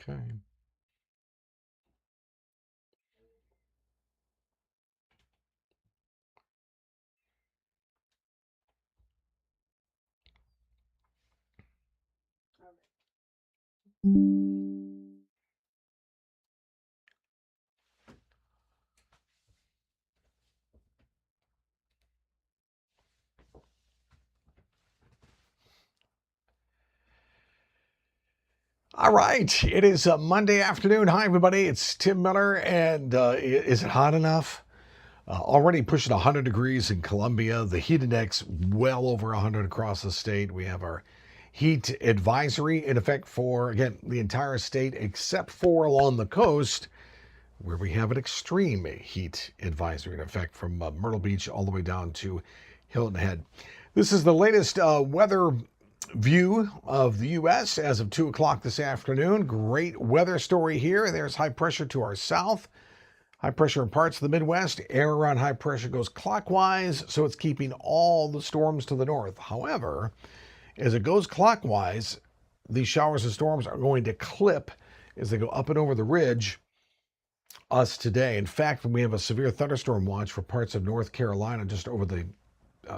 Okay. All right. It is Monday afternoon. Hi, everybody. It's Tim Miller. And is it hot enough? Already pushing 100 degrees in Columbia. The heat index well over 100 across the state. We have our heat advisory in effect for, again, the entire state except for along the coast where we have an extreme heat advisory in effect from Myrtle Beach all the way down to Hilton Head. This is the latest weather view of the U.S. as of 2 o'clock this afternoon. Great weather story here. There's high pressure to our south. High pressure in parts of the Midwest. Air around high pressure goes clockwise, so it's keeping all the storms to the north. However, as it goes clockwise, these showers and storms are going to clip as they go up and over the ridge us today. In fact, we have a severe thunderstorm watch for parts of North Carolina just over the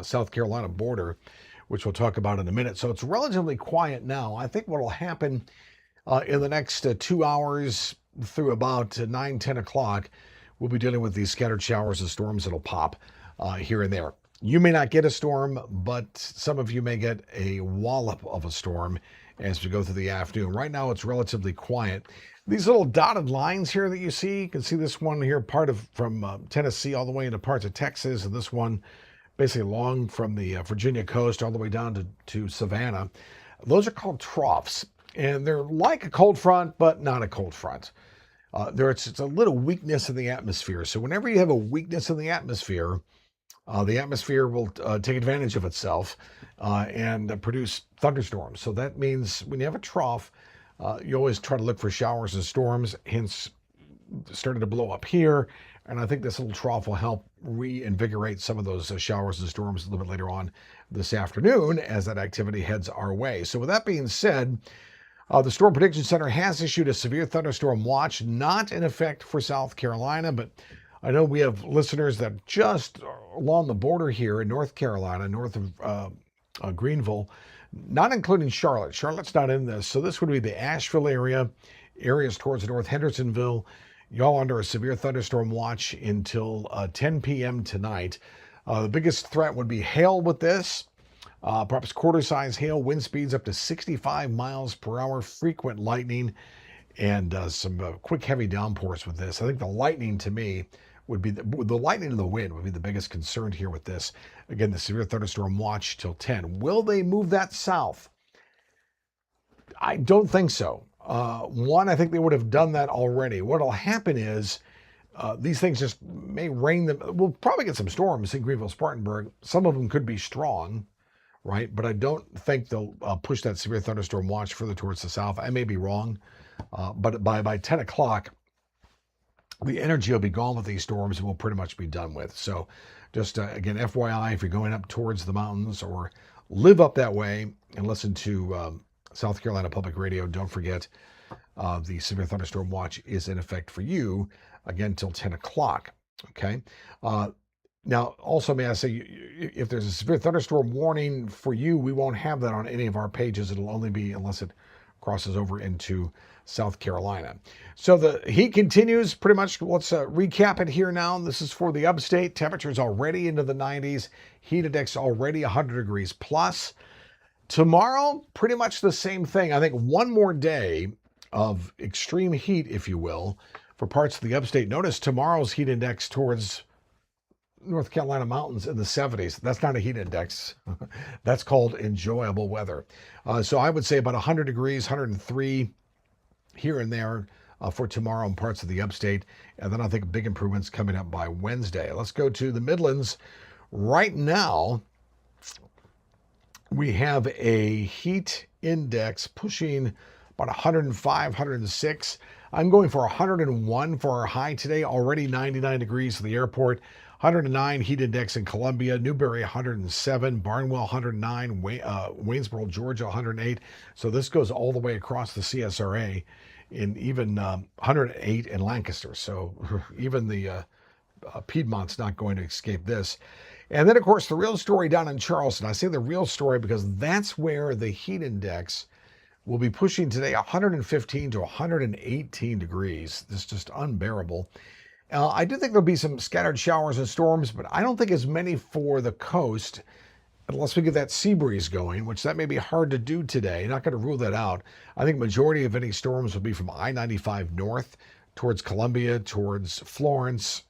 South Carolina border, which we'll talk about in a minute. So it's relatively quiet now. I think what will happen in the next 2 hours through about 9, 10 o'clock, we'll be dealing with these scattered showers and storms that'll pop here and there. You may not get a storm, but some of you may get a wallop of a storm as we go through the afternoon. Right now, it's relatively quiet. These little dotted lines here that you can see this one here, part of from Tennessee all the way into parts of Texas, and this one basically along from the Virginia coast all the way down to Savannah. Those are called troughs, and they're like a cold front, but not a cold front. It's a little weakness in the atmosphere. So whenever you have a weakness in the atmosphere will take advantage of itself and produce thunderstorms. So that means when you have a trough, you always try to look for showers and storms, hence started to blow up here. And I think this little trough will help reinvigorate some of those showers and storms a little bit later on this afternoon as that activity heads our way. So with that being said, the Storm Prediction Center has issued a severe thunderstorm watch, not in effect for South Carolina, but I know we have listeners that just along the border here in North Carolina, north of Greenville, not including Charlotte. Charlotte's not in this. So this would be the Asheville area, areas towards North Hendersonville. Y'all under a severe thunderstorm watch until 10 p.m. tonight. The biggest threat would be hail with this. Perhaps quarter-size hail, wind speeds up to 65 miles per hour, frequent lightning, and some quick heavy downpours with this. I think the lightning to me would be the lightning and the wind would be the biggest concern here with this. Again, the severe thunderstorm watch till 10. Will they move that south? I don't think so. I think they would have done that already. What'll happen is these things just may rain them. We'll probably get some storms in Greenville, Spartanburg. Some of them could be strong, right? But I don't think they'll push that severe thunderstorm watch further towards the south. I may be wrong, but by 10 o'clock, the energy will be gone with these storms and we'll pretty much be done with. So just again, FYI, if you're going up towards the mountains or live up that way and listen to South Carolina Public Radio, don't forget the severe thunderstorm watch is in effect for you again till 10 o'clock. Okay. Now, also, may I say, if there's a severe thunderstorm warning for you, we won't have that on any of our pages. It'll only be unless it crosses over into South Carolina. So the heat continues pretty much. Let's recap it here now. This is for the upstate. Temperatures already into the 90s. Heat index already 100 degrees plus. Tomorrow, pretty much the same thing. I think one more day of extreme heat, if you will, for parts of the upstate. Notice tomorrow's heat index towards North Carolina mountains in the 70s. That's not a heat index. That's called enjoyable weather. So I would say about 100 degrees, 103 here and there for tomorrow in parts of the upstate. And then I think big improvements coming up by Wednesday. Let's go to the Midlands. Right now, we have a heat index pushing about 105, 106. I'm going for 101 for our high today, already 99 degrees at the airport. 109 heat index in Columbia, Newberry 107, Barnwell 109, Waynesboro, Georgia 108. So this goes all the way across the CSRA in even 108 in Lancaster. So even the Piedmont's not going to escape this. And then, of course, the real story down in Charleston. I say the real story because that's where the heat index will be pushing today 115 to 118 degrees. This is just unbearable. I do think there'll be some scattered showers and storms, but I don't think as many for the coast unless we get that sea breeze going, which that may be hard to do today. Not going to rule that out. I think majority of any storms will be from I-95 north towards Columbia, towards Florence,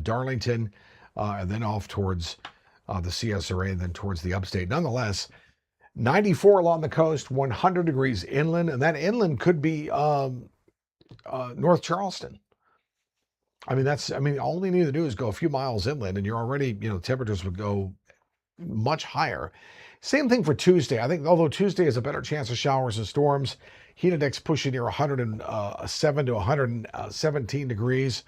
Darlington, and then off towards the CSRA, and then towards the upstate. Nonetheless, 94 along the coast, 100 degrees inland, and that inland could be North Charleston. I mean, all you need to do is go a few miles inland, and you're already, temperatures would go much higher. Same thing for Tuesday. I think although Tuesday has a better chance of showers and storms, heat index pushing near 107 to 117 degrees.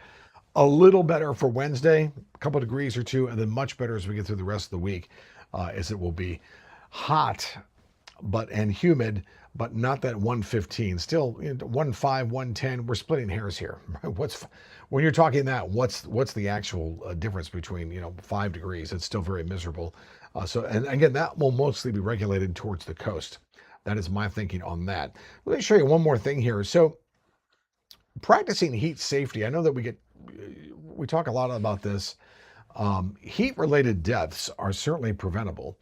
A little better for Wednesday, a couple of degrees or two, and then much better as we get through the rest of the week, as it will be hot and humid, but not that 115. Still 15, 110. We're splitting hairs here. When you're talking that, what's the actual difference between 5 degrees? It's still very miserable. And again, that will mostly be regulated towards the coast. That is my thinking on that. Let me show you one more thing here. So practicing heat safety. I know that we talk a lot about this. Heat-related deaths are certainly preventable.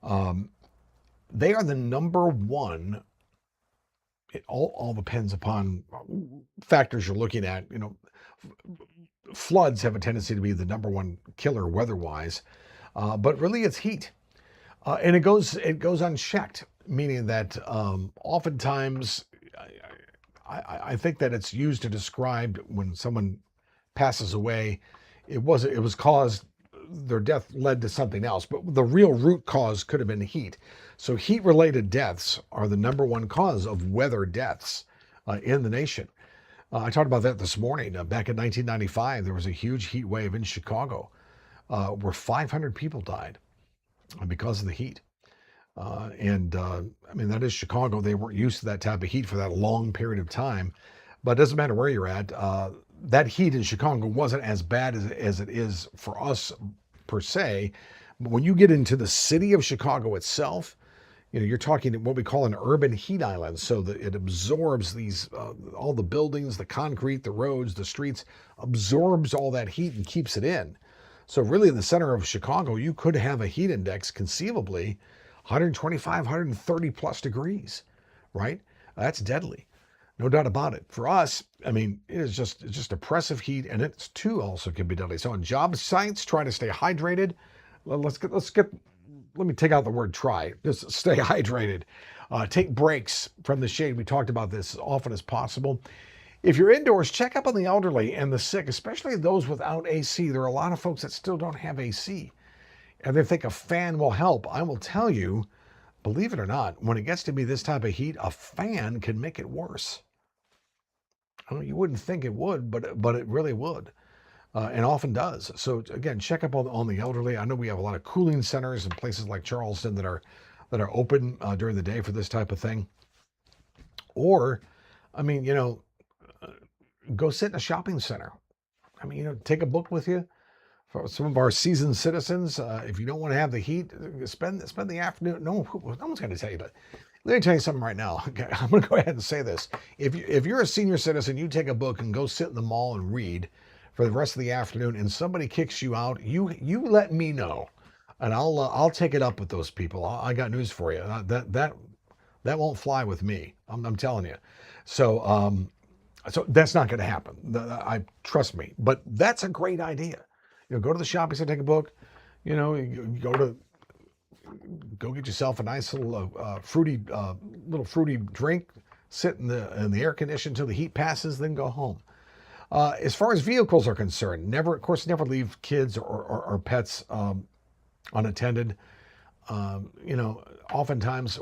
They are the number one. It all depends upon factors you're looking at. Floods have a tendency to be the number one killer weather-wise, but really it's heat, and it goes unchecked. Meaning that oftentimes, I think that it's used to describe when someone passes away. It was caused, their death led to something else, but the real root cause could have been heat. So heat-related deaths are the number one cause of weather deaths in the nation. I talked about that this morning. Back in 1995, there was a huge heat wave in Chicago where 500 people died because of the heat. I mean, that is Chicago. They weren't used to that type of heat for that long period of time. But it doesn't matter where you're at. That heat in Chicago wasn't as bad as it is for us per se. But when you get into the city of Chicago itself, you're talking what we call an urban heat island. So that it absorbs these, all the buildings, the concrete, the roads, the streets, absorbs all that heat and keeps it in. So really in the center of Chicago, you could have a heat index conceivably 125, 130 plus degrees, right? That's deadly. No doubt about it. For us, I mean, it's just oppressive heat, and it too also can be deadly. So on job sites, try to stay hydrated. Let me take out the word try. Just stay hydrated. Take breaks from the shade. We talked about this as often as possible. If you're indoors, check up on the elderly and the sick, especially those without AC. There are a lot of folks that still don't have AC, and they think a fan will help. I will tell you, believe it or not, when it gets to be this type of heat, a fan can make it worse. I mean, you wouldn't think it would, but it really would, and often does. So again, check up on the elderly. I know we have a lot of cooling centers in places like Charleston that are open during the day for this type of thing. Or, I mean, go sit in a shopping center. I mean, take a book with you. For some of our seasoned citizens, if you don't want to have the heat, spend the afternoon. No one's going to tell you, but let me tell you something right now. Okay, I'm going to go ahead and say this. If you're a senior citizen, you take a book and go sit in the mall and read for the rest of the afternoon, and somebody kicks you out, you let me know, and I'll take it up with those people. I got news for you. That won't fly with me. I'm telling you. So that's not going to happen. Trust me. But that's a great idea. Go to the shopping center, take a book. Go get yourself a nice little fruity drink. Sit in the air condition until the heat passes, then go home. As far as vehicles are concerned, never leave kids or pets unattended. Oftentimes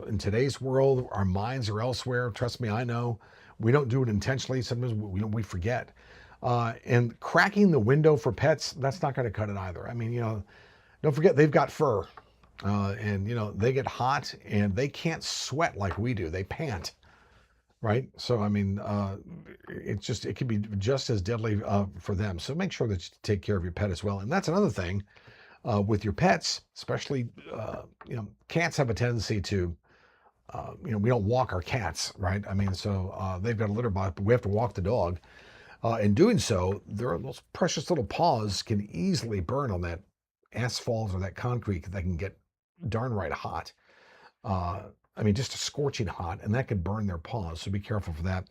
in today's world, our minds are elsewhere. Trust me, I know. We don't do it intentionally. Sometimes we forget. And cracking the window for pets, that's not going to cut it either. I mean, don't forget they've got fur, and they get hot and they can't sweat like we do. They pant. right? So, I mean, it can be just as deadly for them. So make sure that you take care of your pet as well. And that's another thing with your pets, especially, cats have a tendency to, we don't walk our cats, right? I mean, so they've got a litter box, but we have to walk the dog. In doing so, those precious little paws can easily burn on that asphalt or that concrete that can get darn right hot. Uh, I mean, just a scorching hot, and that could burn their paws. So be careful for that.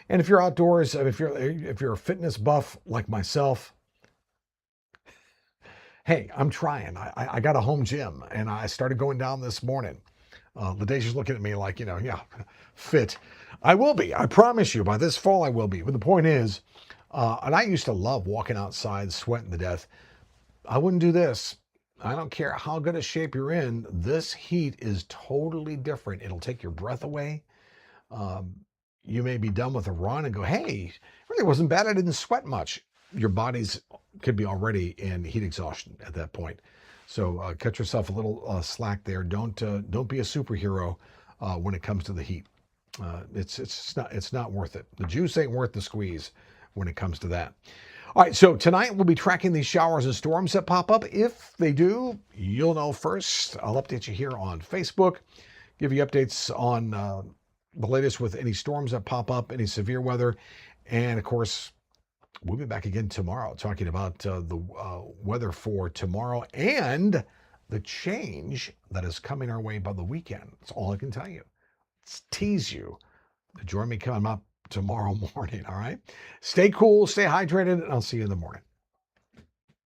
And if you're outdoors, if you're a fitness buff like myself, hey, I'm trying. I got a home gym, and I started going down this morning. Ladasia's looking at me like, yeah, fit. I will be. I promise you. By this fall, I will be. But the point is, and I used to love walking outside, sweating to death. I wouldn't do this. I don't care how good a shape you're in. This heat is totally different. It'll take your breath away. Um, you may be done with a run and go, hey, really wasn't bad. I didn't sweat much. Your body's could be already in heat exhaustion at that point. So cut yourself a little slack there. Don't be a superhero when it comes to the heat. It's not worth it. The juice ain't worth the squeeze when it comes to that. All right, so tonight we'll be tracking these showers and storms that pop up. If they do, you'll know first. I'll update you here on Facebook, give you updates on the latest with any storms that pop up, any severe weather, and of course, we'll be back again tomorrow talking about the weather for tomorrow and the change that is coming our way by the weekend. That's all I can tell you. Let's tease you to join me coming up tomorrow morning, all right? Stay cool, stay hydrated, and I'll see you in the morning.